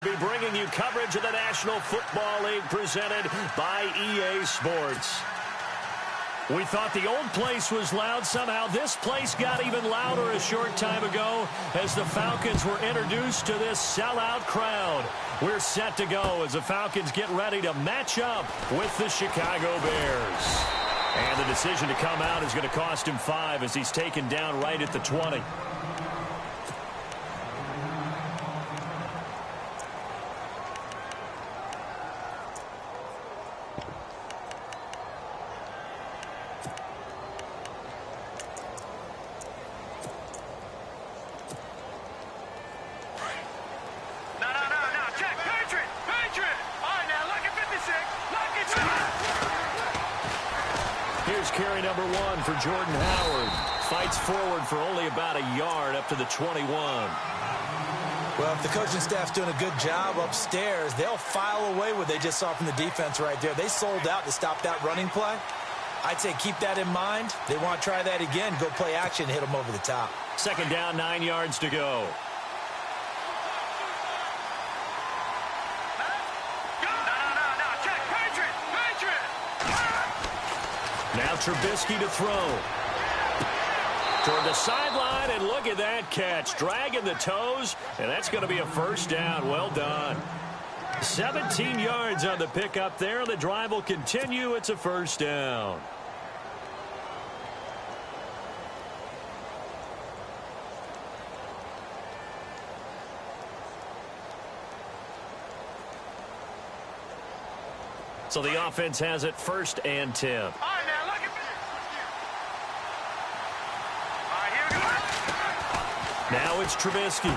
Be bringing you coverage of the National Football League presented by EA Sports. We thought the old place was loud. Somehow this place got even louder a short time ago as the Falcons were introduced to this sellout crowd. We're set to go as the Falcons get ready to match up with the Chicago Bears. And the decision to come out is going to cost him 5 as he's taken down right at the 20. Here's carry number 1 for Jordan Howard. Fights forward for only about a yard up to the 21. Well, if the coaching staff's doing a good job upstairs, they'll file away what they just saw from the defense right there. They sold out to stop that running play. I'd say keep that in mind. They want to try that again. Go play action and hit them over the top. Second down, 9 yards to go. Now Trubisky to throw. Toward the sideline, and look at that catch. Dragging the toes, and that's going to be a first down. Well done. 17 yards on the pickup there. The drive will continue. It's a first down. So the offense has it 1st and 10. Now it's Trubisky.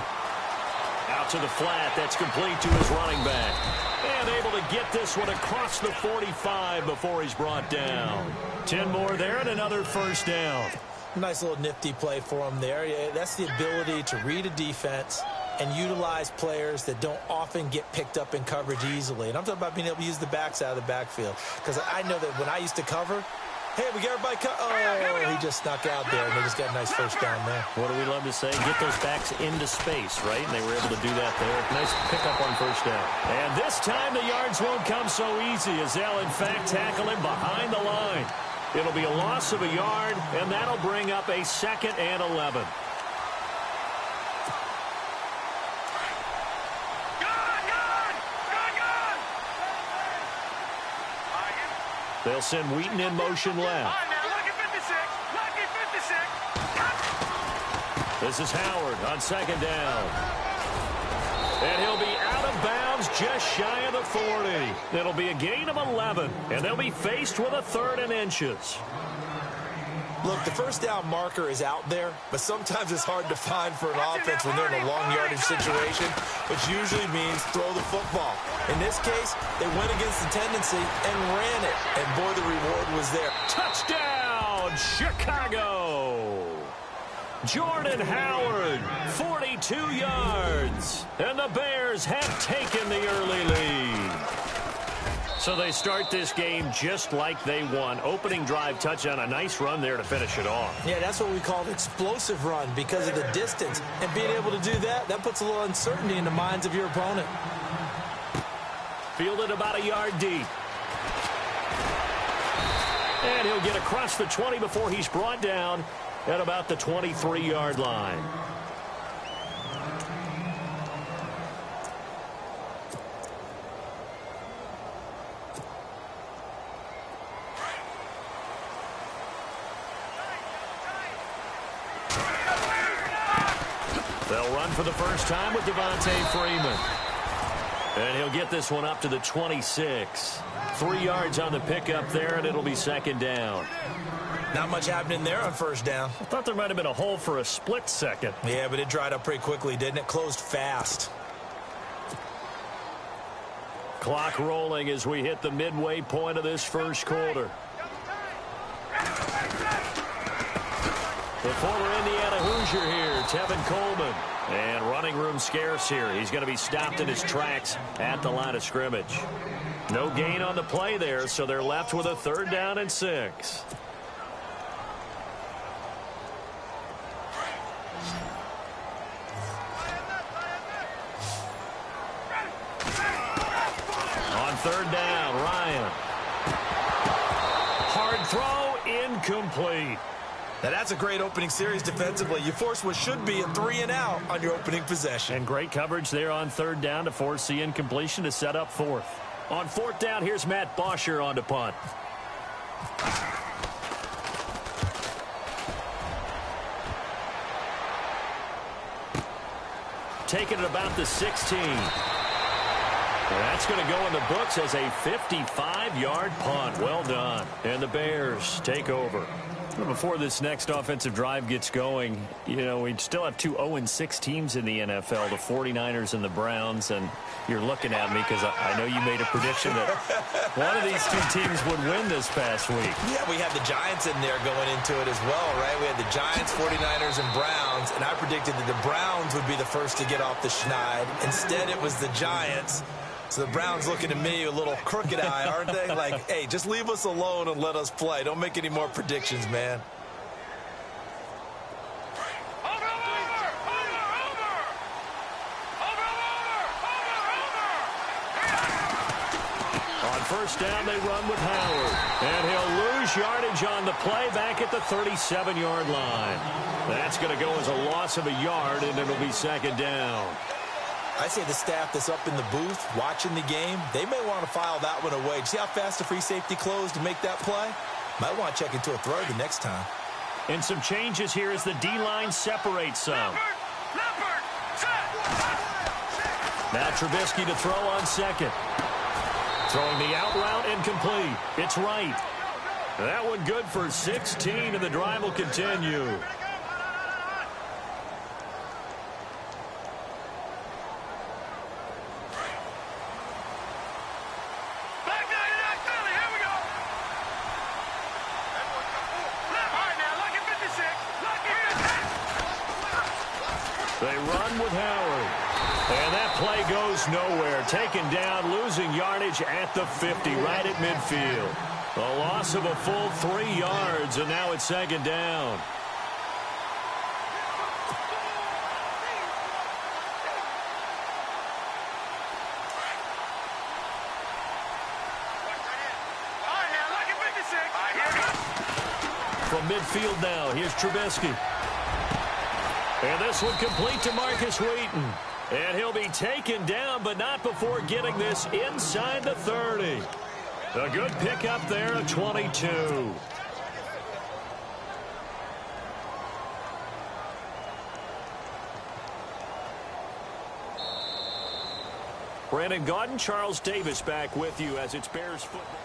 Out to the flat. That's complete to his running back. And able to get this one across the 45 before he's brought down. 10 more there and another first down. Nice little nifty play for him there. Yeah, that's the ability to read a defense and utilize players that don't often get picked up in coverage easily. And I'm talking about being able to use the backs out of the backfield. Because I know that when I used to cover, hey, we got everybody he just snuck out there, and they just got a nice first down there. What do we love to say? Get those backs into space, right? And they were able to do that there. Nice pickup on first down. And this time the yards won't come so easy as they'll, in fact, tackle him behind the line. It'll be a loss of a yard, and that'll bring up a 2nd and 11. They'll send Wheaton in motion left. This is Howard on 2nd down. And he'll be out of bounds just shy of the 40. It'll be a gain of 11, and they'll be faced with a 3rd and inches. Look, the first down marker is out there, but sometimes it's hard to find for an offense when they're in a long yardage situation, which usually means throw the football. In this case, they went against the tendency and ran it, and boy, the reward was there. Touchdown, Chicago! Jordan Howard, 42 yards, and the Bears have taken the early lead. So they start this game just like they won. Opening drive touchdown, a nice run there to finish it off. Yeah, that's what we call an explosive run because of the distance. And being able to do that, that puts a little uncertainty in the minds of your opponent. Fielded about a yard deep. And he'll get across the 20 before he's brought down at about the 23-yard line. They'll run for the first time with Devontae Freeman. And he'll get this one up to the 26. 3 yards on the pickup there, and it'll be 2nd down. Not much happening there on first down. I thought there might have been a hole for a split second. Yeah, but it dried up pretty quickly, didn't it? Closed fast. Clock rolling as we hit the midway point of this first quarter. The former Indiana Hoosier here, Tevin Coleman. And running room scarce here. He's going to be stopped in his tracks at the line of scrimmage. No gain on the play there, so they're left with a 3rd down and 6. third down. Ryan. Hard throw, incomplete. Now, that's a great opening series defensively. You force what should be a 3-and-out on your opening possession. And great coverage there on third down to force the incompletion to set up fourth. On fourth down, here's Matt Bosher on to punt. Taking it about the 16. That's going to go in the books as a 55-yard punt. Well done. And the Bears take over. Before this next offensive drive gets going, you know, we still have two 0-6 teams in the NFL, the 49ers and the Browns, and you're looking at me because I know you made a prediction that one of these two teams would win this past week. Yeah, we had the Giants in there going into it as well, right? We had the Giants, 49ers, and Browns, and I predicted that the Browns would be the first to get off the schneid. Instead, it was the Giants. So the Browns looking at me a little crooked eye, aren't they? Like, hey, just leave us alone and let us play. Don't make any more predictions, man. On first down, they run with Howard. And he'll lose yardage on the play back at the 37-yard line. That's going to go as a loss of a yard, and it'll be second down. I say the staff that's up in the booth watching the game, they may want to file that one away. Do you see how fast the free safety closed to make that play? Might want to check into a throw the next time. And some changes here as the D-line separates some. Now Trubisky to throw on second. Throwing the out route incomplete. It's right. That one good for 16, and the drive will continue. They run with Howard. And that play goes nowhere. Taken down, losing yardage at the 50, right at midfield. A loss of a full 3 yards, and now it's second down. From midfield now, here's Trubisky. And this one complete to Marcus Wheaton. And he'll be taken down, but not before getting this inside the 30. A good pickup there at 22. Brandon Gaudin, Charles Davis back with you as it's Bears football.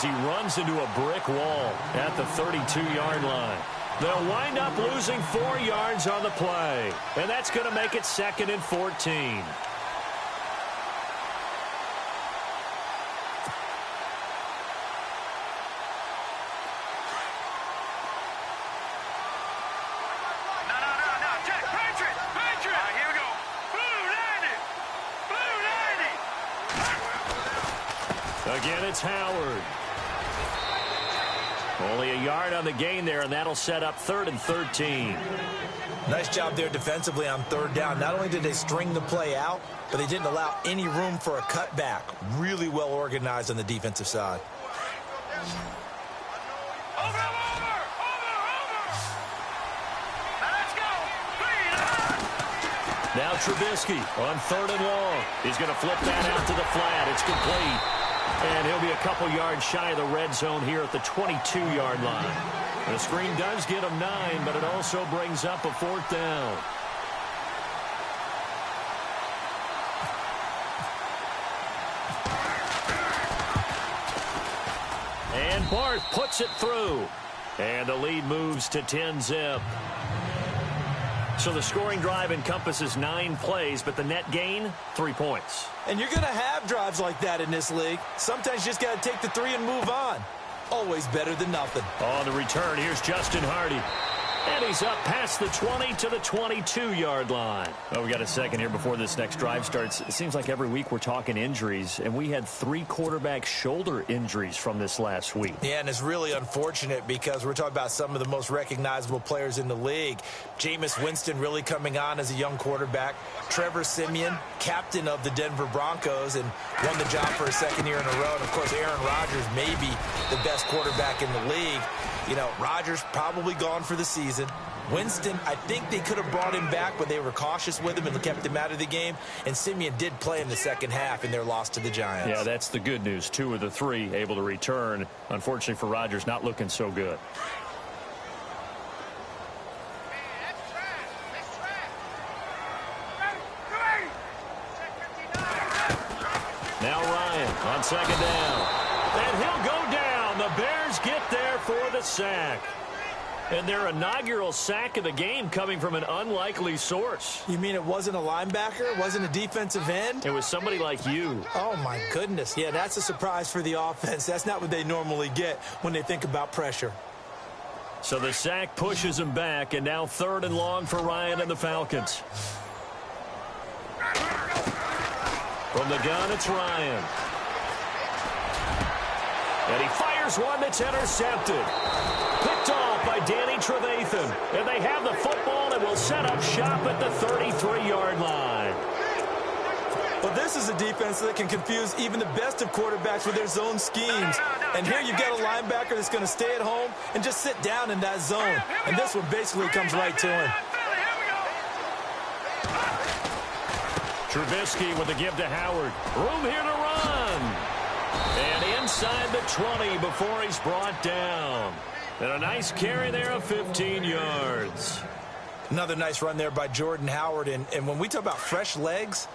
He runs into a brick wall at the 32-yard line. They'll wind up losing 4 yards on the play, and that's going to make it 2nd and 14. Again, it's Howard. Only a yard on the gain there, and that'll set up 3rd and 13. Nice job there defensively on third down. Not only did they string the play out, but they didn't allow any room for a cutback. Really well organized on the defensive side. Now Trubisky on 3rd and long. He's going to flip that out to the flat. It's complete. And he'll be a couple yards shy of the red zone here at the 22-yard line. The screen does get him 9, but it also brings up a 4th down. And Barth puts it through. And the lead moves to 10-zip. So the scoring drive encompasses 9 plays, but the net gain, 3 points. And you're going to have drives like that in this league. Sometimes you just got to take the 3 and move on. Always better than nothing. On the return, here's Justin Hardy. And he's up past the 20 to the 22-yard line. Oh, we got a second here before this next drive starts. It seems like every week we're talking injuries, and we had 3 quarterback shoulder injuries from this last week. Yeah, and it's really unfortunate because we're talking about some of the most recognizable players in the league. Jameis Winston really coming on as a young quarterback. Trevor Siemian, captain of the Denver Broncos, and won the job for a second year in a row. And, of course, Aaron Rodgers may be the best quarterback in the league. You know, Rodgers probably gone for the season. Winston, I think they could have brought him back, but they were cautious with him and kept him out of the game. And Siemian did play in the second half in their loss to the Giants. Yeah, that's the good news. 2 of the 3 able to return. Unfortunately for Rodgers, not looking so good. Now Ryan on second down. And he'll go down. The Bears get there for the sack. And their inaugural sack of the game coming from an unlikely source. You mean it wasn't a linebacker? It wasn't a defensive end? It was somebody like you. Oh, my goodness. Yeah, that's a surprise for the offense. That's not what they normally get when they think about pressure. So the sack pushes him back, and now 3rd and long for Ryan and the Falcons. From the gun, it's Ryan. And he fires one that's intercepted. Picked off by Danny Trevathan. And they have the football and will set up shop at the 33-yard line. Well, this is a defense that can confuse even the best of quarterbacks with their zone schemes. And here you've got a linebacker that's going to stay at home and just sit down in that zone. And this one basically comes right to him. Trubisky with the give to Howard. Room here to run. And inside the 20 before he's brought down. And a nice carry there of 15 yards. Another nice run there by Jordan Howard. And when we talk about fresh legs,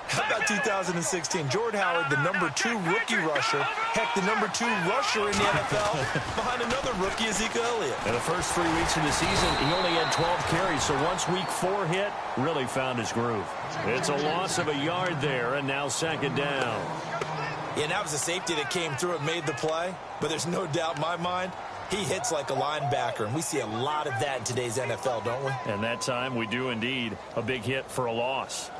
how about 2016? Jordan Howard, the #2 rookie rusher. Heck, the #2 rusher in the NFL behind another rookie, Ezekiel Elliott. In the first 3 weeks of the season, he only had 12 carries. So once week 4 hit, really found his groove. It's a loss of a yard there, and now 2nd down. Yeah, and that was a safety that came through and made the play. But there's no doubt in my mind, he hits like a linebacker. And we see a lot of that in today's NFL, don't we? And that time we do indeed. A big hit for a loss.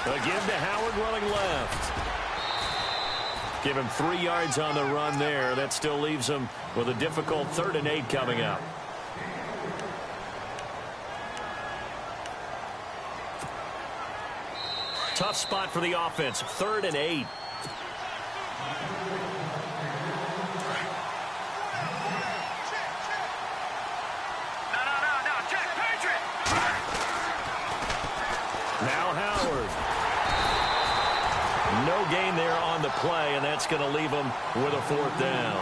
Again to Howard running left. Give him 3 yards on the run there. That still leaves him with a difficult 3rd and 8 coming up. Tough spot for the offense. 3rd and 8. Now Howard. No gain there on the play, and that's going to leave him with a 4th down.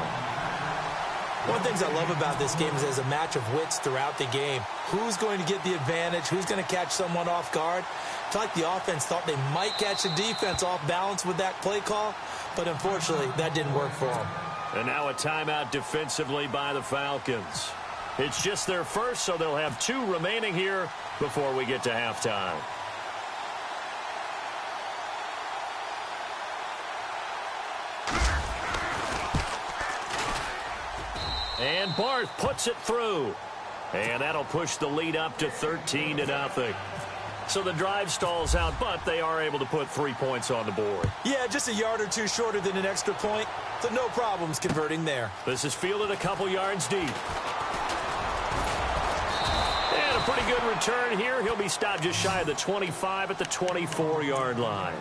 One of the things I love about this game is there's a match of wits throughout the game. Who's going to get the advantage? Who's going to catch someone off guard? I feel like the offense thought they might catch the defense off balance with that play call, but unfortunately, that didn't work for them. And now a timeout defensively by the Falcons. It's just their first, so they'll have 2 remaining here before we get to halftime. And Barth puts it through. And that'll push the lead up to 13-0. So the drive stalls out, but they are able to put 3 points on the board. Yeah, just a yard or 2 shorter than an extra point. So no problems converting there. This is fielded a couple yards deep. And a pretty good return here. He'll be stopped just shy of the 25 at the 24-yard line.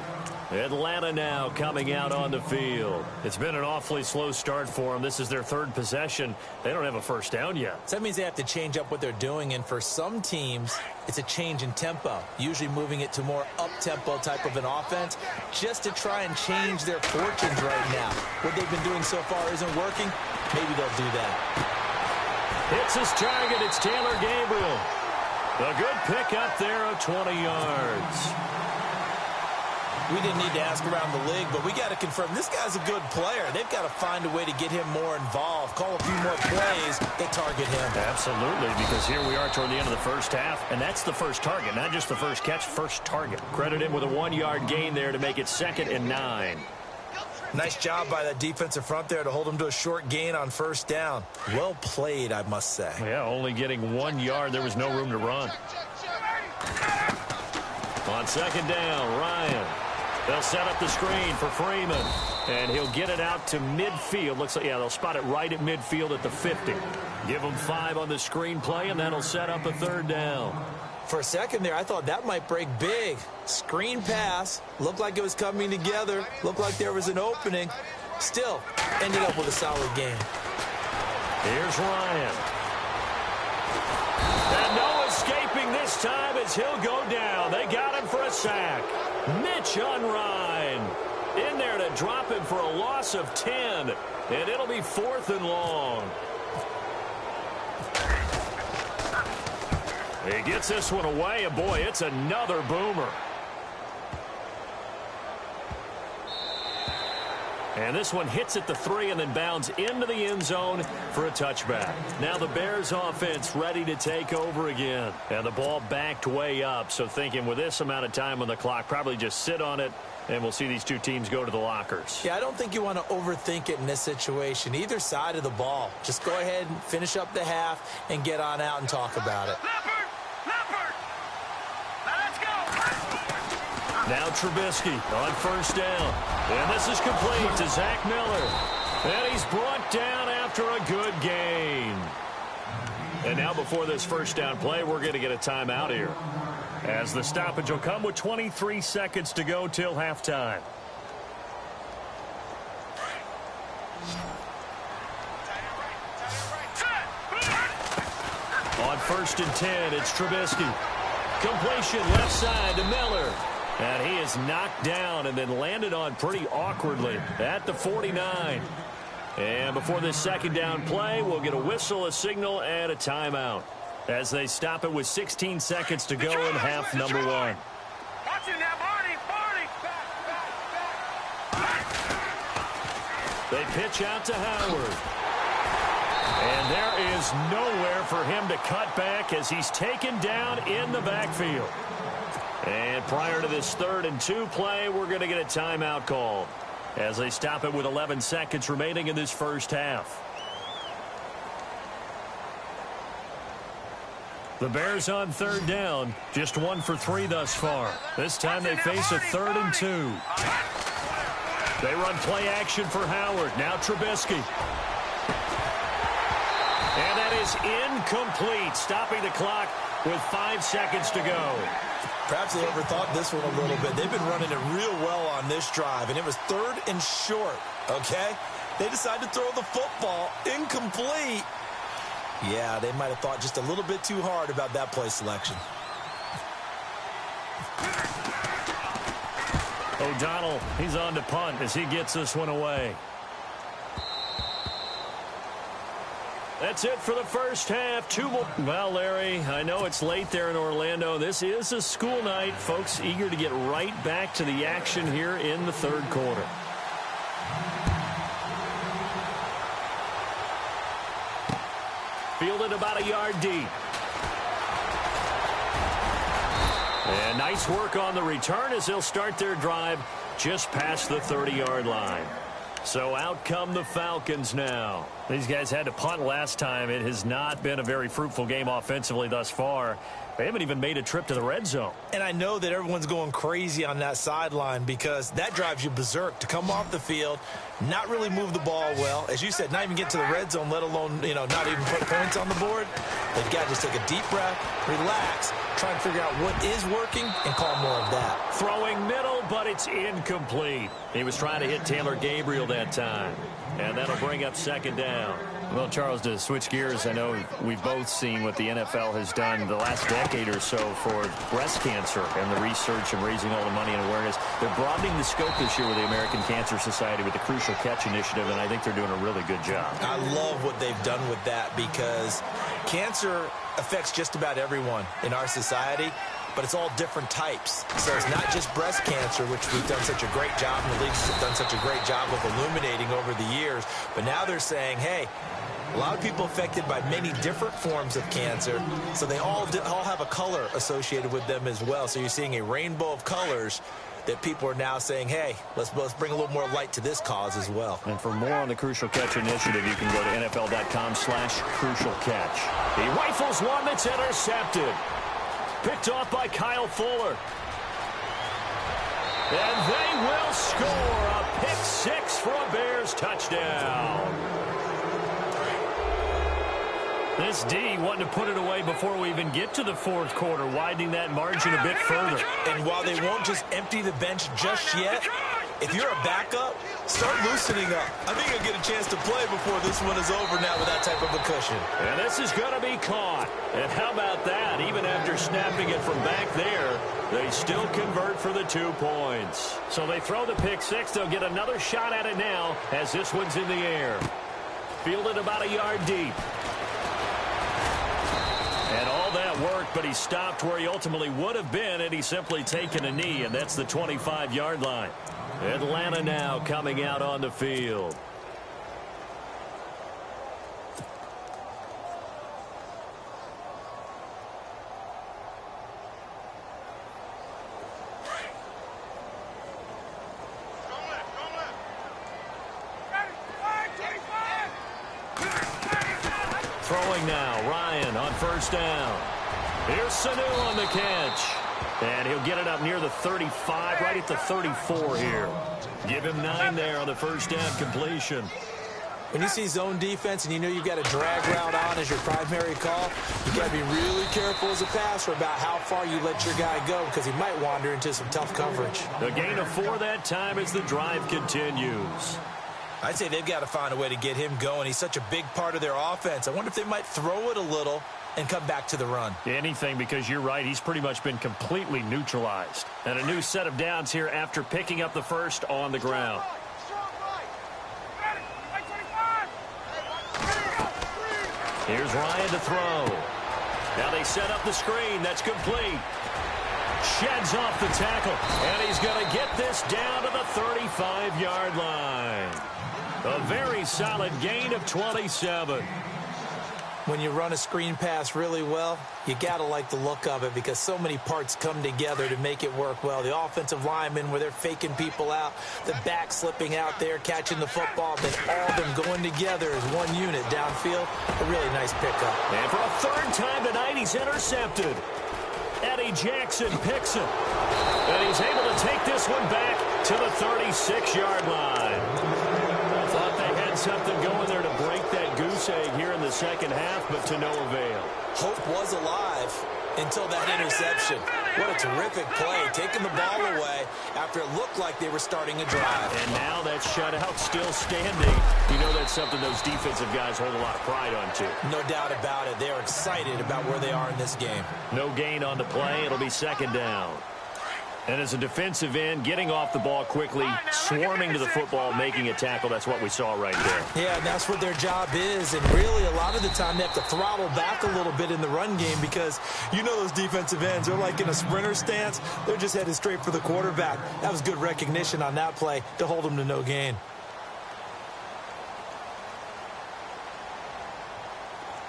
Atlanta now coming out on the field. It's been an awfully slow start for them. This is their 3rd possession. They don't have a first down yet. So that means they have to change up what they're doing, and for some teams, it's a change in tempo, usually moving it to more up-tempo type of an offense just to try and change their fortunes right now. What they've been doing so far isn't working. Maybe they'll do that. Hits his target. It's Taylor Gabriel. A good pickup there of 20 yards. we didn't need to ask around the league, but we got to confirm this guy's a good player. They've got to find a way to get him more involved, call a few more plays that target him. Absolutely, because here we are toward the end of the first half, and that's the first target, not just the first catch, first target. Credit him with a 1-yard gain there to make it 2nd and 9. Nice job by that defensive front there to hold him to a short gain on first down. Well played, I must say. Yeah, only getting 1 yard. There was no room to run. On 2nd down, Ryan. They'll set up the screen for Freeman, and he'll get it out to midfield. Looks like, yeah, they'll spot it right at midfield at the 50. Give them 5 on the screen play, and that'll set up a 3rd down. For a second there, I thought that might break big. Screen pass. Looked like it was coming together. Looked like there was an opening. Still, ended up with a solid game. Here's Ryan. And no escaping this time as he'll go down. They got him for a sack. Mitch on Ryan. In there to drop him for a loss of 10. And it'll be 4th and long. He gets this one away, and boy, it's another boomer. And this one hits at the 3 and then bounds into the end zone for a touchback. Now the Bears offense ready to take over again. And the ball backed way up, so thinking with this amount of time on the clock, probably just sit on it, and we'll see these two teams go to the lockers. Yeah, I don't think you want to overthink it in this situation. Either side of the ball. Just go ahead and finish up the half and get on out and talk about it. Now Trubisky on 1st down. And this is complete to Zach Miller. And he's brought down after a good gain. And now before this 1st down play, we're going to get a timeout here, as the stoppage will come with 23 seconds to go till halftime. On 1st and 10, it's Trubisky. Completion left side to Miller. And he is knocked down and then landed on pretty awkwardly at the 49. And before this 2nd down play, we'll get a whistle, a signal, and a timeout, as they stop it with 16 seconds to go in half number 1. They pitch out to Howard. And there is nowhere for him to cut back as he's taken down in the backfield. And prior to this 3rd and 2 play, we're going to get a timeout called, as they stop it with 11 seconds remaining in this first half. The Bears on 3rd down, just 1 for 3 thus far. This time they face a 3rd and 2. They run play action for Howard. Now Trubisky. And that is incomplete, stopping the clock with 5 seconds to go. Perhaps they overthought this one a little bit. They've been running it real well on this drive, and it was 3rd and short, okay? They decided to throw the football incomplete. Yeah, they might have thought just a little bit too hard about that play selection. O'Donnell, he's on to punt as he gets this one away. That's it for the first half. 2 more. Well, Larry, I know it's late there in Orlando. This is a school night. Folks eager to get right back to the action here in the 3rd quarter. Fielded about a yard deep. And nice work on the return as they'll start their drive just past the 30-yard line. So out come the Falcons now. These guys had to punt last time. It has not been a very fruitful game offensively thus far. They haven't even made a trip to the red zone. And I know that everyone's going crazy on that sideline because that drives you berserk to come off the field, not really move the ball well. As you said, not even get to the red zone, let alone, not even put points on the board. They've got to just take a deep breath, relax, try and figure out what is working, and call more of that. Throwing middle, but it's incomplete. He was trying to hit Taylor Gabriel that time. And that'll bring up 2nd down. Well, Charles, to switch gears, I know we've both seen what the NFL has done the last decade or so for breast cancer and the research and raising all the money and awareness. They're broadening the scope this year with the American Cancer Society with the Crucial Catch Initiative, and I think they're doing a really good job. I love what they've done with that because cancer affects just about everyone in our society. but it's all different types. So it's not just breast cancer, which we've done such a great job, and the leagues have done such a great job of illuminating over the years. But now they're saying, hey, a lot of people affected by many different forms of cancer, so they all have a color associated with them as well. So you're seeing a rainbow of colors that people are now saying, hey, let's bring a little more light to this cause as well. And for more on the Crucial Catch initiative, you can go to NFL.com/Crucial Catch. He rifles one that's intercepted. Picked off by Kyle Fuller. And they will score a pick six for a Bears touchdown. This D wanting to put it away before we even get to the fourth quarter, widening that margin a bit further. And while they won't just empty the bench just yet, if you're a backup, start loosening up. I think you'll get a chance to play before this one is over now with that type of a cushion. And this is going to be caught. And how about that? Even after snapping it from back there, they still convert for the 2 points. So they throw the pick six. They'll get another shot at it now as this one's in the air. Fielded about a yard deep. And all that worked, but he stopped where he ultimately would have been had he simply taken a knee, and that's the 25-yard line. Atlanta now coming out on the field. Throwing now, Ryan on first down. Here's Sanu on the catch. And he'll get it up near the 35, right at the 34 here. Give him 9 there on the first down completion. When you see zone defense and you know you've got a drag route on as your primary call, you got to be really careful as a passer about how far you let your guy go because he might wander into some tough coverage. The gain of 4 that time as the drive continues. I'd say they've got to find a way to get him going. He's such a big part of their offense. I wonder if they might throw it a little and come back to the run. Anything, because you're right. He's pretty much been completely neutralized. And a new set of downs here after picking up the first on the ground. Here's Ryan to throw. Now they set up the screen. That's complete. Sheds off the tackle. And he's going to get this down to the 35-yard line. A very solid gain of 27. When you run a screen pass really well, you got to like the look of it because so many parts come together to make it work well. The offensive linemen where they're faking people out, the back slipping out there, catching the football, then all of them going together as one unit downfield. A really nice pickup. And for a third time tonight, he's intercepted. Eddie Jackson picks it. And he's able to take this one back to the 36-yard line. Thought they had something going there to break that goose egg here in the second half, but to no avail. Hope was alive until that interception. What a terrific play, taking the ball away after it looked like they were starting a drive. And now that shutout still standing. You know that's something those defensive guys hold a lot of pride on, too. No doubt about it. They're excited about where they are in this game. No gain on the play. It'll be second down. And as a defensive end, getting off the ball quickly, swarming to the football, making a tackle, that's what we saw right there. Yeah, that's what their job is. And really, a lot of the time, they have to throttle back a little bit in the run game because you know those defensive ends, they're like in a sprinter stance. They're just headed straight for the quarterback. That was good recognition on that play to hold them to no gain.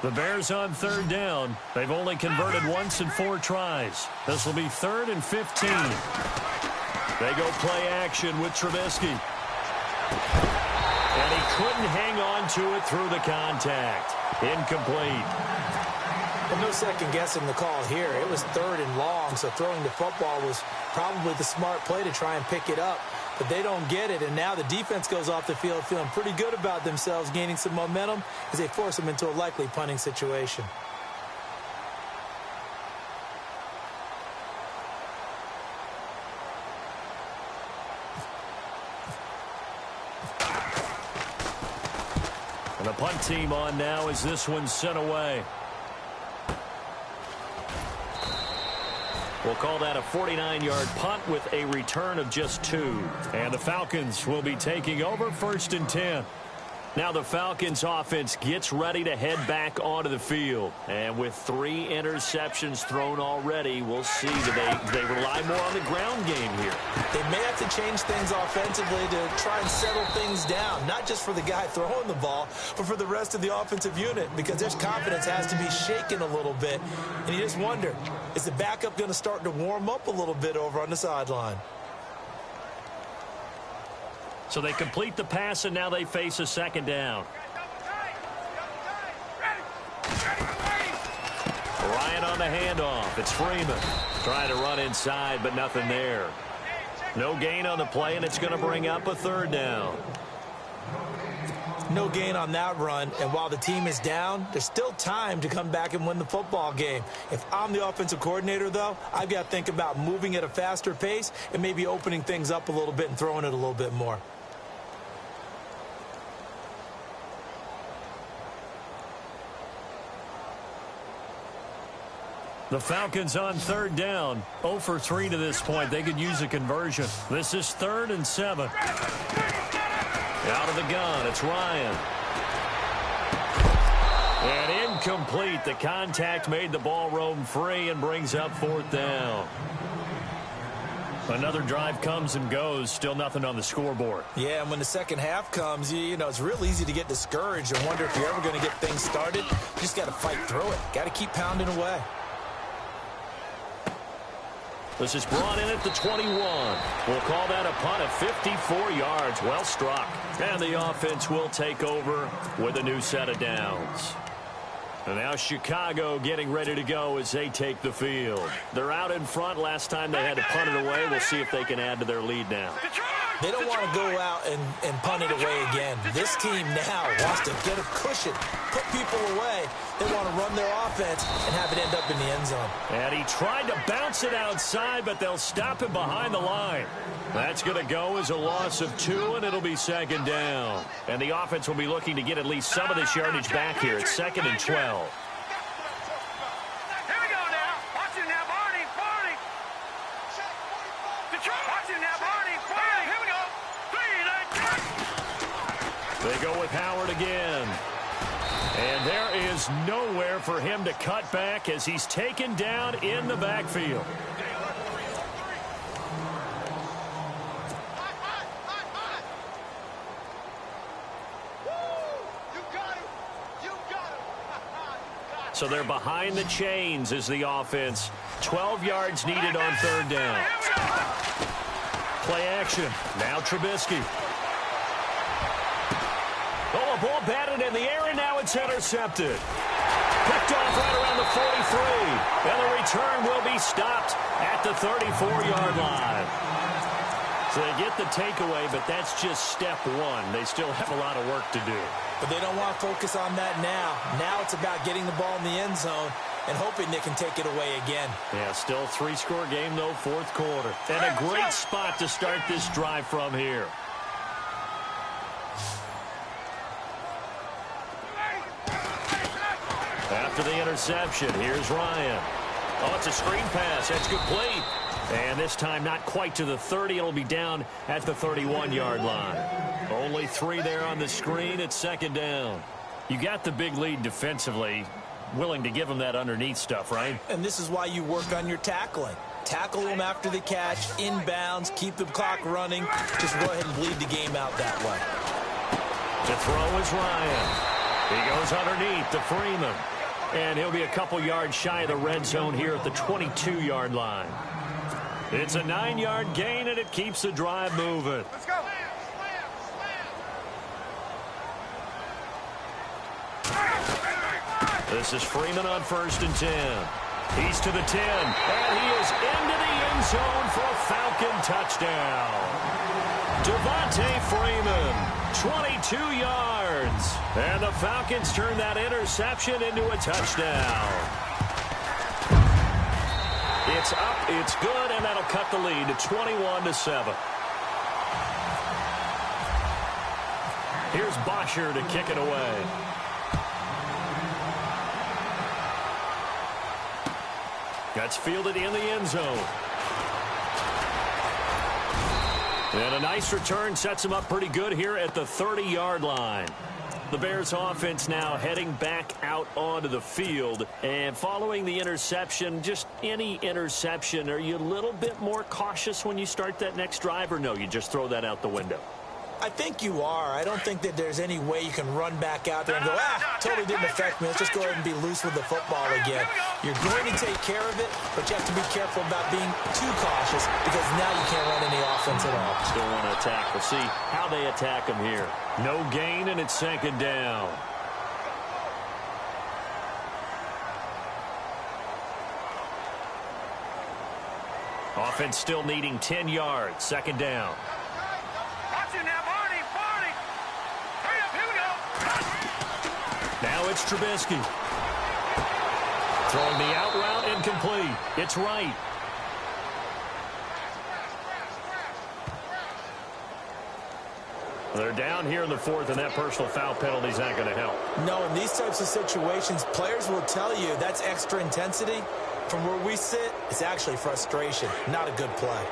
The Bears on third down. They've only converted once in 4 tries. This will be 3rd and 15. They go play action with Trubisky. And he couldn't hang on to it through the contact. Incomplete. Well, no second guessing the call here. It was 3rd and long, so throwing the football was probably the smart play to try and pick it up. But they don't get it, and now the defense goes off the field feeling pretty good about themselves, gaining some momentum as they force them into a likely punting situation. And the punt team on now as this one's sent away. We'll call that a 49-yard punt with a return of just 2. And the Falcons will be taking over 1st and 10. Now the Falcons offense gets ready to head back onto the field. And with 3 interceptions thrown already, we'll see. Do they rely more on the ground game here? They may have to change things offensively to try and settle things down, not just for the guy throwing the ball, but for the rest of the offensive unit, because their confidence has to be shaken a little bit. And you just wonder, is the backup going to start to warm up a little bit over on the sideline? So they complete the pass, and now they face a second down. Ryan on the handoff. It's Freeman. Trying to run inside, but nothing there. No gain on the play, and it's going to bring up a third down. No gain on that run, and while the team is down, there's still time to come back and win the football game. If I'm the offensive coordinator, though, I've got to think about moving at a faster pace and maybe opening things up a little bit and throwing it a little bit more. The Falcons on third down. 0 for 3 to this point. They could use a conversion. This is 3rd and 7. Out of the gun, it's Ryan. And incomplete. The contact made the ball roam free and brings up 4th down. Another drive comes and goes. Still nothing on the scoreboard. Yeah, and when the second half comes, you know, it's real easy to get discouraged and wonder if you're ever going to get things started. You just got to fight through it. Got to keep pounding away. This is brought in at the 21. We'll call that a punt of 54 yards. Well struck. And the offense will take over with a new set of downs. And now Chicago getting ready to go as they take the field. They're out in front. Last time they had to punt it away. We'll see if they can add to their lead now. They don't want to go out and punt it away again. This team now wants to get a cushion, put people away. They want to run their offense and have it end up in the end zone. And he tried to bounce it outside, but they'll stop him behind the line. That's going to go as a loss of 2, and it'll be 2nd down. And the offense will be looking to get at least some of this yardage back here. It's 2nd and 12. They go with Howard again. And there is nowhere for him to cut back as he's taken down in the backfield. So they're behind the chains as the offense. 12 yards needed on 3rd down. Play action. Now Trubisky. Oh, a ball batted in the air, and now it's intercepted. Picked off right around the 43. And the return will be stopped at the 34-yard line. So they get the takeaway, but that's just step 1. They still have a lot of work to do. But they don't want to focus on that now. Now it's about getting the ball in the end zone and hoping they can take it away again. Yeah, still 3-score game, though, 4th quarter. And a great spot to start this drive from here. After the interception, here's Ryan. Oh, it's a screen pass. That's complete. And this time not quite to the 30. It'll be down at the 31-yard line. Only 3 there on the screen. It's 2nd down. You got the big lead defensively. Willing to give them that underneath stuff, right? And this is why you work on your tackling. Tackle them after the catch, inbounds, keep the clock running. Just go ahead and bleed the game out that way. To throw is Ryan. He goes underneath to Freeman. And he'll be a couple yards shy of the red zone here at the 22-yard line. It's a 9-yard gain, and it keeps the drive moving. Let's go. This is Freeman on 1st and 10. He's to the 10, and he is into the end zone for a Falcon touchdown. Devontae Freeman, 22 yards. And the Falcons turn that interception into a touchdown. It's up, it's good, and that'll cut the lead to 21-7. Here's Bosher to kick it away. That's fielded in the end zone. And a nice return sets him up pretty good here at the 30-yard line. The Bears offense now heading back out onto the field. And following the interception, just any interception, are you a little bit more cautious when you start that next drive, or no, you just throw that out the window? I think you are. I don't think that there's any way you can run back out there and go, totally didn't affect me. Let's just go ahead and be loose with the football again. You're going to take care of it, but you have to be careful about being too cautious because now you can't run any offense at all. Still want to attack. We'll see how they attack them here. No gain, and it's second down. Offense still needing 10 yards. Second down. Now it's Trubisky. Throwing the out route, incomplete. It's right. They're down here in the fourth, and that personal foul penalty is not going to help. No, in these types of situations, players will tell you that's extra intensity. From where we sit, it's actually frustration, not a good play.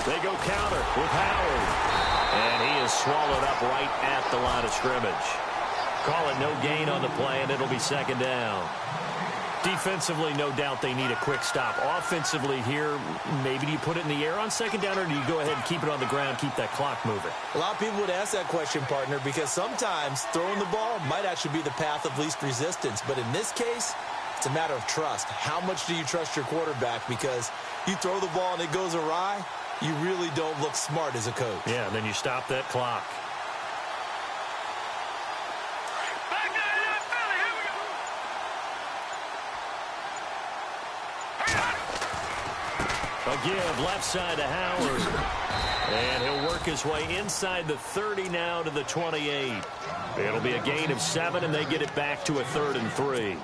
They go counter with Howard. And he is swallowed up right at the line of scrimmage. Call it no gain on the play, and it'll be second down. Defensively, no doubt they need a quick stop. Offensively here, maybe do you put it in the air on second down, or do you go ahead and keep it on the ground, keep that clock moving? A lot of people would ask that question, partner, because sometimes throwing the ball might actually be the path of least resistance. But in this case, it's a matter of trust. How much do you trust your quarterback? Because you throw the ball and it goes awry, you really don't look smart as a coach. Yeah, and then you stop that clock. A give left side to Howard. And he'll work his way inside the 30 now to the 28. It'll be a gain of 7, and they get it back to a 3rd and 3.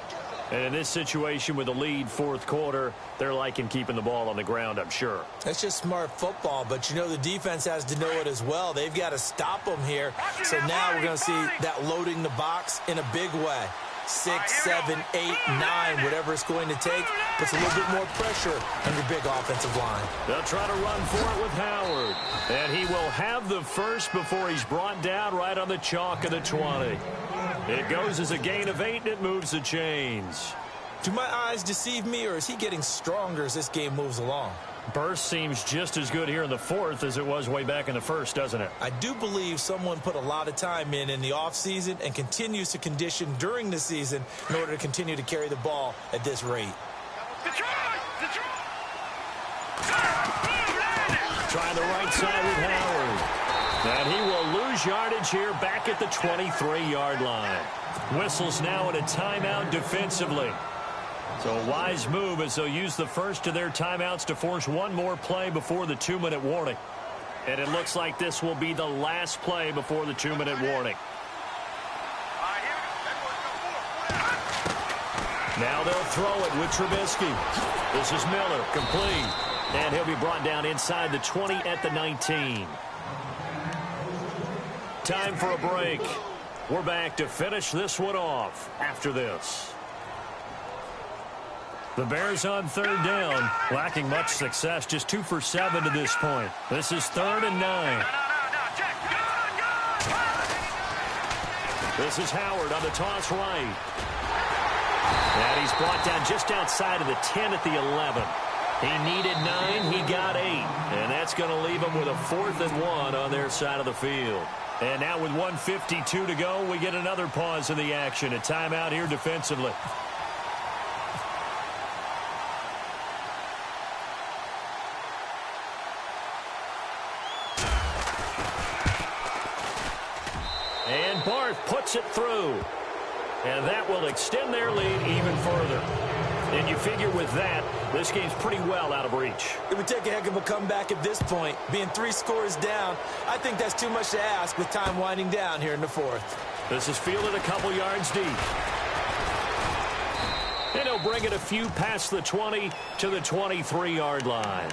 And in this situation with a lead fourth quarter, they're liking keeping the ball on the ground, I'm sure. That's just smart football, but you know the defense has to know it as well. They've got to stop them here. So now we're going to see that loading the box in a big way. 6, 7, 8, 9, whatever it's going to take, puts a little bit more pressure on your big offensive line. They'll try to run for it with Howard. And he will have the first before he's brought down right on the chalk of the 20. It goes as a gain of 8, and it moves the chains. Do my eyes deceive me, or is he getting stronger as this game moves along? Burst seems just as good here in the fourth as it was way back in the first, doesn't it? I do believe someone put a lot of time in the offseason and continues to condition during the season in order to continue to carry the ball at this rate. Trying the right side with Howard. And he will lose yardage here back at the 23-yard line. Whistles now in a timeout defensively. So a wise move as they'll use the first of their timeouts to force one more play before the 2-minute warning. And it looks like this will be the last play before the 2-minute warning. Now they'll throw it with Trubisky. This is Miller, complete. And he'll be brought down inside the 20 at the 19. Time for a break. We're back to finish this one off after this. The Bears on third down, lacking much success, just 2 for 7 to this point. This is 3rd and 9. This is Howard on the toss right. And he's brought down just outside of the 10 at the 11. He needed 9, he got 8. And that's going to leave him with a 4th and 1 on their side of the field. And now with 1:52 to go, we get another pause in the action. A timeout here defensively. And Barth puts it through. And that will extend their lead even further. And you figure with that, this game's pretty well out of reach. It would take a heck of a comeback at this point. Being 3 scores down, I think that's too much to ask with time winding down here in the fourth. This is fielded a couple yards deep. And he'll bring it a few past the 20 to the 23-yard line.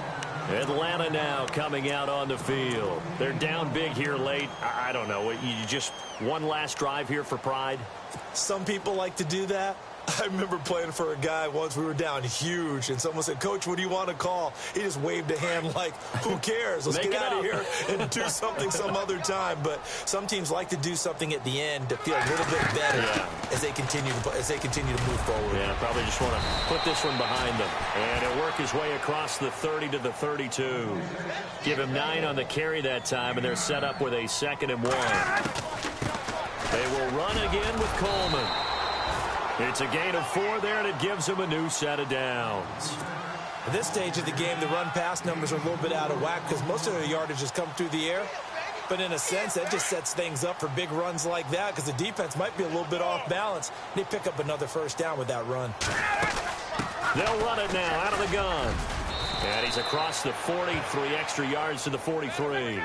Atlanta now coming out on the field. They're down big here late. I don't know. You just one last drive here for pride? Some people like to do that. I remember playing for a guy once. We were down huge, and someone said, "Coach, what do you want to call?" He just waved a hand like, who cares? Let's get out of here and do something some other time. But some teams like to do something at the end to feel a little bit better as they continue to move forward. Yeah, probably just want to put this one behind them. And he'll work his way across the 30 to the 32. Give him 9 on the carry that time, and they're set up with a 2nd and 1. They will run again with Coleman. It's a gain of 4 there, and it gives them a new set of downs. At this stage of the game, the run-pass numbers are a little bit out of whack because most of their yardage has come through the air. But in a sense, that just sets things up for big runs like that because the defense might be a little bit off balance. They pick up another first down with that run. They'll run it now out of the gun. And he's across the 40, 3 extra yards to the 43.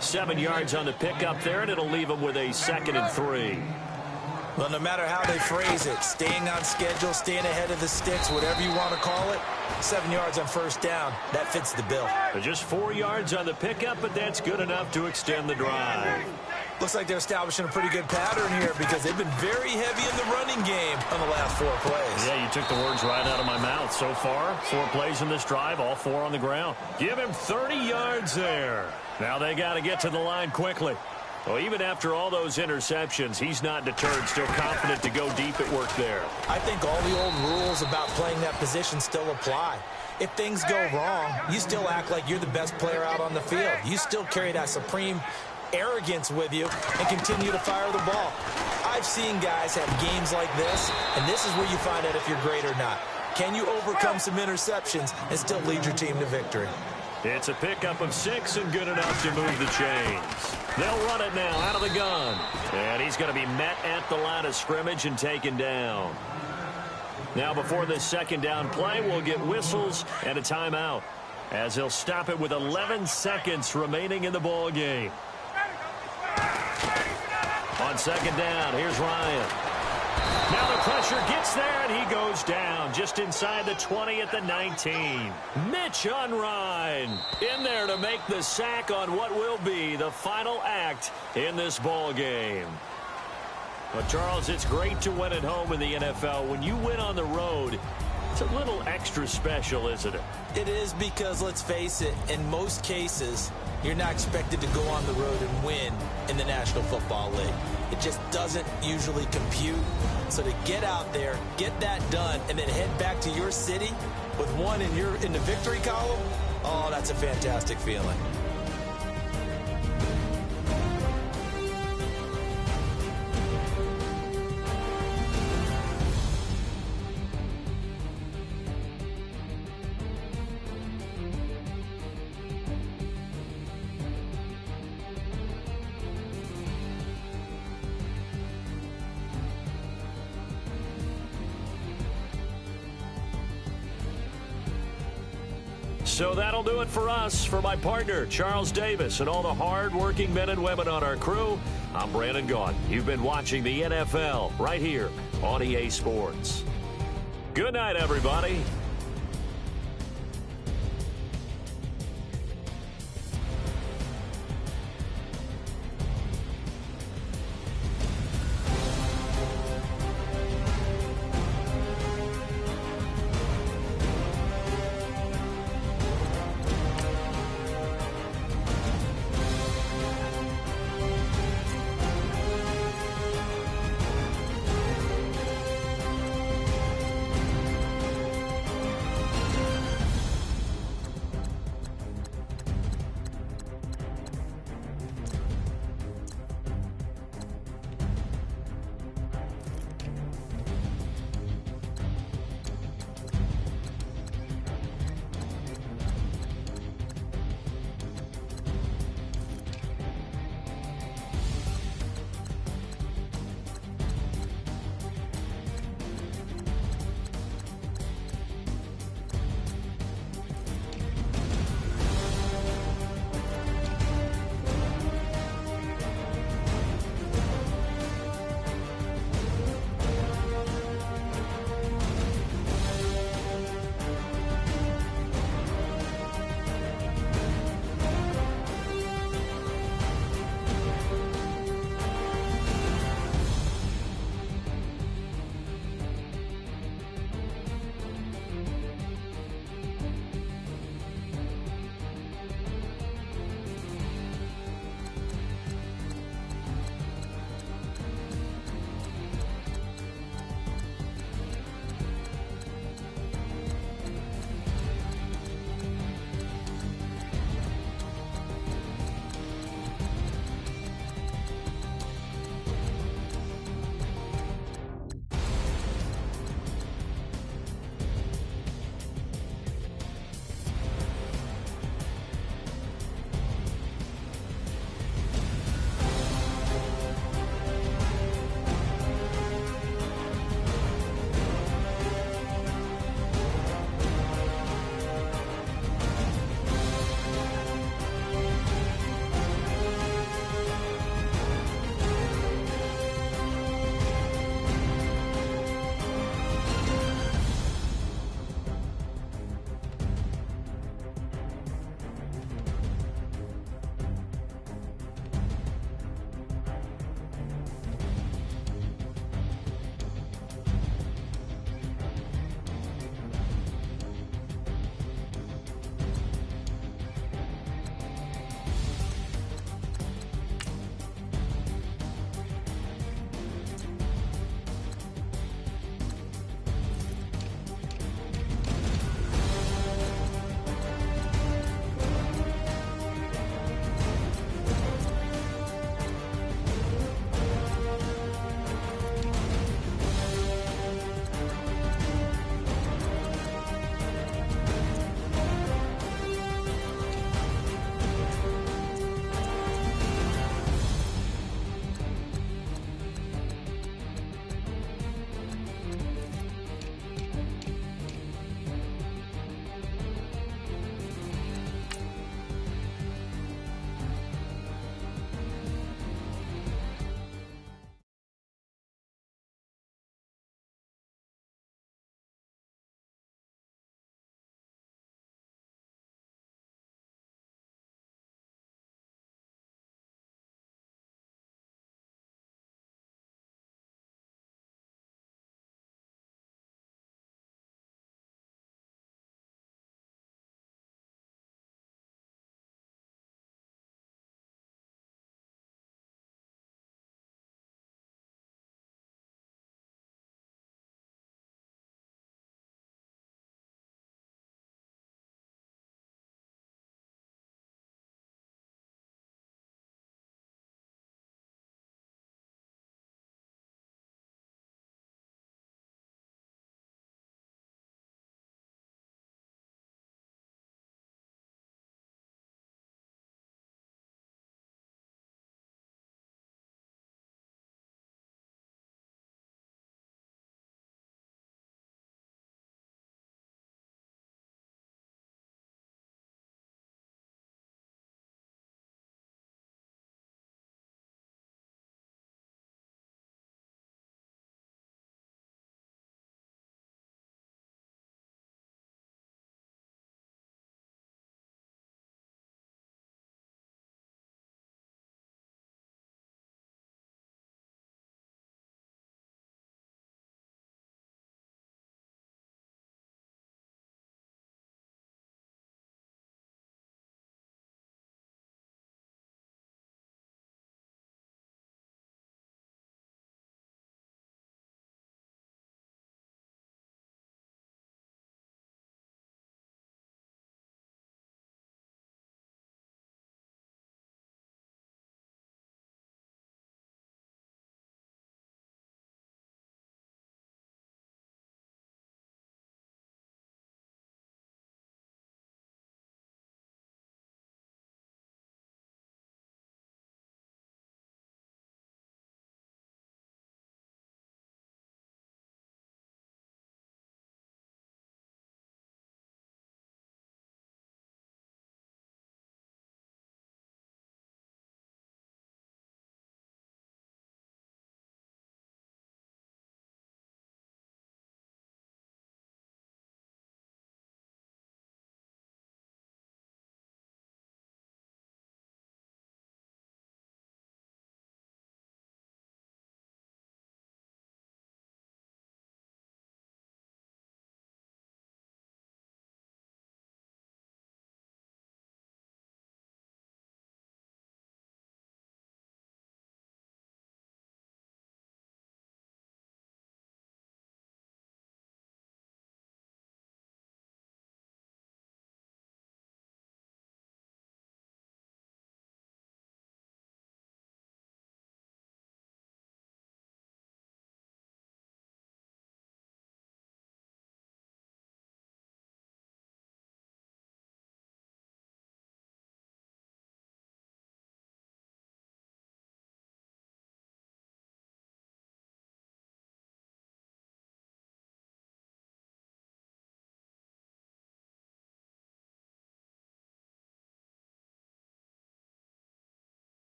7 yards on the pickup there, and it'll leave him with a 2nd and 3. Well, no matter how they phrase it, staying on schedule, staying ahead of the sticks, whatever you want to call it, 7 yards on first down, that fits the bill. Just 4 yards on the pickup, but that's good enough to extend the drive. Looks like they're establishing a pretty good pattern here because they've been very heavy in the running game on the last 4 plays. Yeah, you took the words right out of my mouth. So far, 4 plays in this drive, all 4 on the ground. Give him 30 yards there. Now they got to get to the line quickly. Well, even after all those interceptions, he's not deterred, still confident to go deep at work there. I think all the old rules about playing that position still apply. If things go wrong, you still act like you're the best player out on the field. You still carry that supreme arrogance with you and continue to fire the ball. I've seen guys have games like this, and this is where you find out if you're great or not. Can you overcome some interceptions and still lead your team to victory? It's a pickup of 6 and good enough to move the chains. They'll run it now out of the gun. And he's going to be met at the line of scrimmage and taken down. Now before this 2nd down play, we'll get whistles and a timeout as he'll stop it with 11 seconds remaining in the ball game. On 2nd down, here's Ryan. Now the pressure gets there, and he goes down just inside the 20 at the 19. Mitch Unrein in there to make the sack on what will be the final act in this ball game. But, Charles, it's great to win at home in the NFL. When you win on the road, it's a little extra special, isn't it? It is because, let's face it, in most cases, you're not expected to go on the road and win in the National Football League. It just doesn't usually compute. So to get out there, get that done, and then head back to your city with 1 in the victory column, oh, that's a fantastic feeling. So that'll do it for us. For my partner, Charles Davis, and all the hard-working men and women on our crew, I'm Brandon Gaudin. You've been watching the NFL right here on EA Sports. Good night, everybody.